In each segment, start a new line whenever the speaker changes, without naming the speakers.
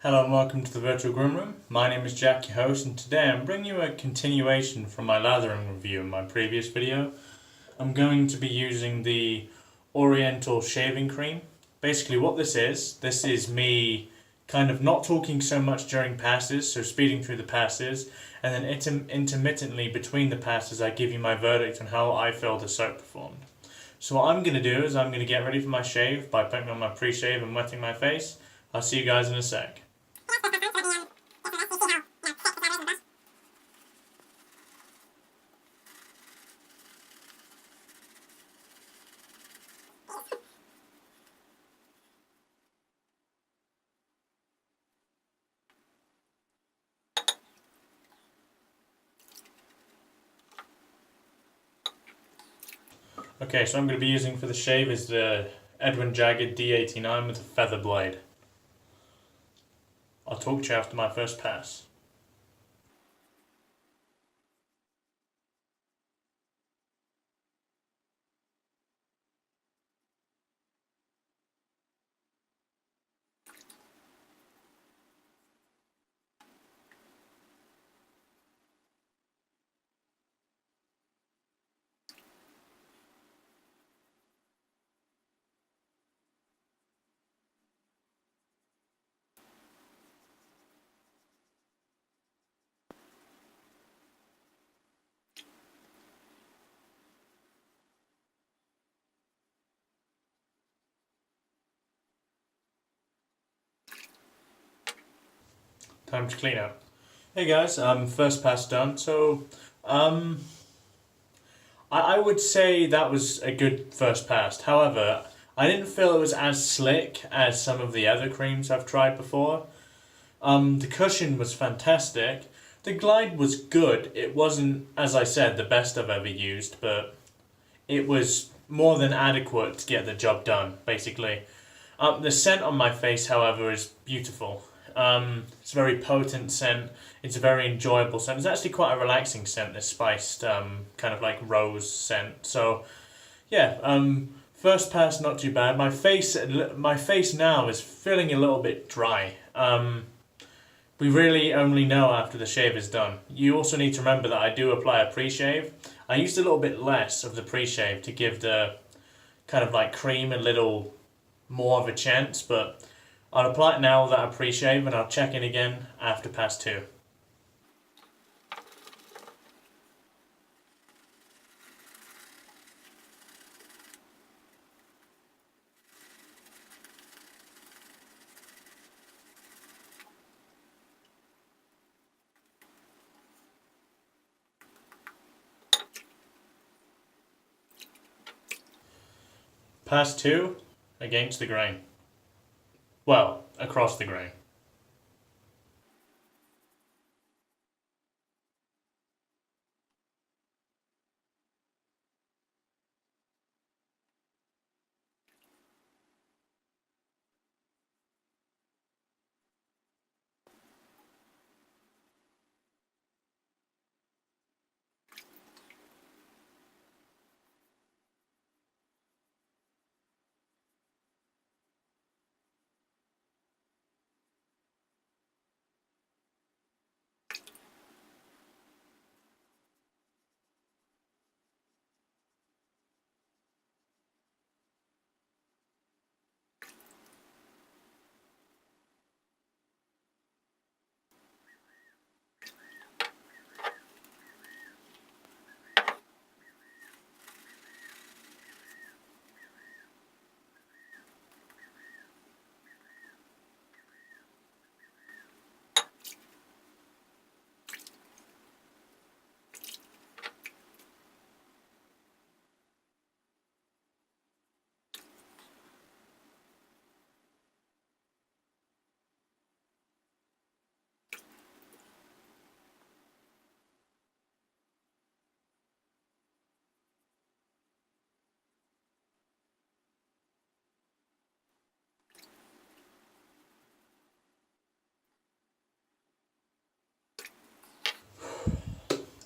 Hello and welcome to the Virtual Groom Room. My name is Jack, your host, and today I'm bringing you a continuation from my lathering review in my previous video. I'm going to be using the Oriental Shaving Cream. Basically what this is me kind of not talking so much during passes, so speeding through the passes, and then intermittently between the passes I give you my verdict on how I feel the soap performed. So what I'm going to do is I'm going to get ready for my shave by putting on my pre-shave and wetting my face. I'll see you guys in a sec. Okay, so I'm going to be using for the shave is the Edwin Jagger DE89 with a feather blade. I'll talk to you after my first pass. Time to clean up. Hey guys, first pass done. So, I would say that was a good first pass. However, I didn't feel it was as slick as some of the other creams I've tried before. The cushion was fantastic. The glide was good. It wasn't, as I said, the best I've ever used, but it was more than adequate to get the job done, basically. The scent on my face, however, is beautiful. It's a very potent scent. It's a very enjoyable scent. It's actually quite a relaxing scent, this spiced kind of like rose scent. So, yeah, first pass not too bad. My face now is feeling a little bit dry. We really only know after the shave is done. You also need to remember that I do apply a pre-shave. I used a little bit less of the pre-shave to give the kind of like cream a little more of a chance, but I'll apply it now that I pre-shave and I'll check in again after pass 2. Pass 2, against the grain. Well, across the grain.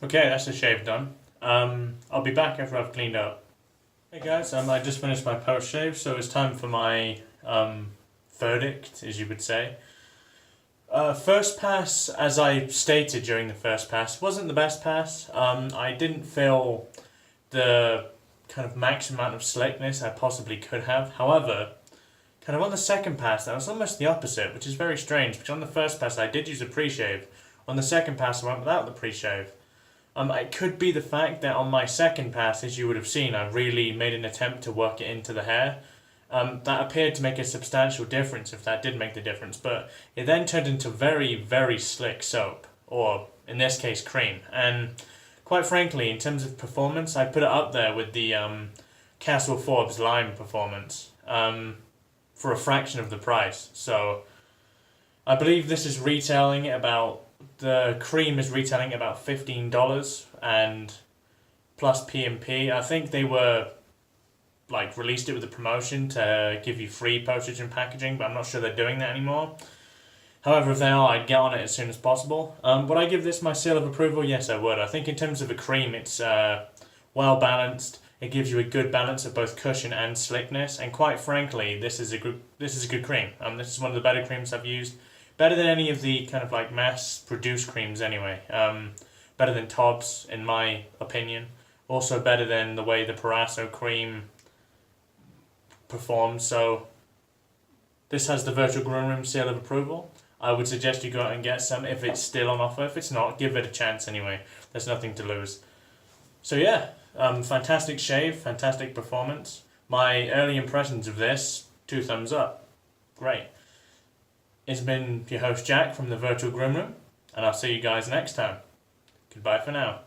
Okay, that's the shave done. I'll be back after I've cleaned up. Hey guys, I just finished my post shave, so it's time for my verdict, as you would say. First pass, as I stated during the first pass, wasn't the best pass. I didn't feel the kind of max amount of slickness I possibly could have. However, kind of on the second pass, that was almost the opposite, which is very strange, because on the first pass I did use a pre-shave. On the second pass I went without the pre-shave. It could be the fact that on my second pass, as you would have seen, I really made an attempt to work it into the hair. That appeared to make a substantial difference, if that did make the difference, but it then turned into very, very slick soap, or in this case cream, and quite frankly, in terms of performance, I put it up there with the Castle Forbes Lime performance, for a fraction of the price. So I believe this is retailing about, the cream is retailing about $15, and plus P&P. I think they were released it with a promotion to give you free postage and packaging, but I'm not sure they're doing that anymore. However, if they are, I'd get on it as soon as possible. Would I give this my seal of approval? Yes, I would. I think in terms of a cream, it's well balanced. It gives you a good balance of both cushion and slickness, and quite frankly, this is a good cream. This is one of the better creams I've used. Better than any of the kind of mass-produced creams anyway. Better than Todd's, in my opinion. Also better than the way the Parasso cream performed. So this has the Virtual Groom Room seal of approval. I would suggest you go out and get some if it's still on offer. If it's not, give it a chance anyway. There's nothing to lose. So yeah, fantastic shave, fantastic performance. My early impressions of this, 2 thumbs up. Great. It's been your host Jack from the Virtual Groom Room, and I'll see you guys next time. Goodbye for now.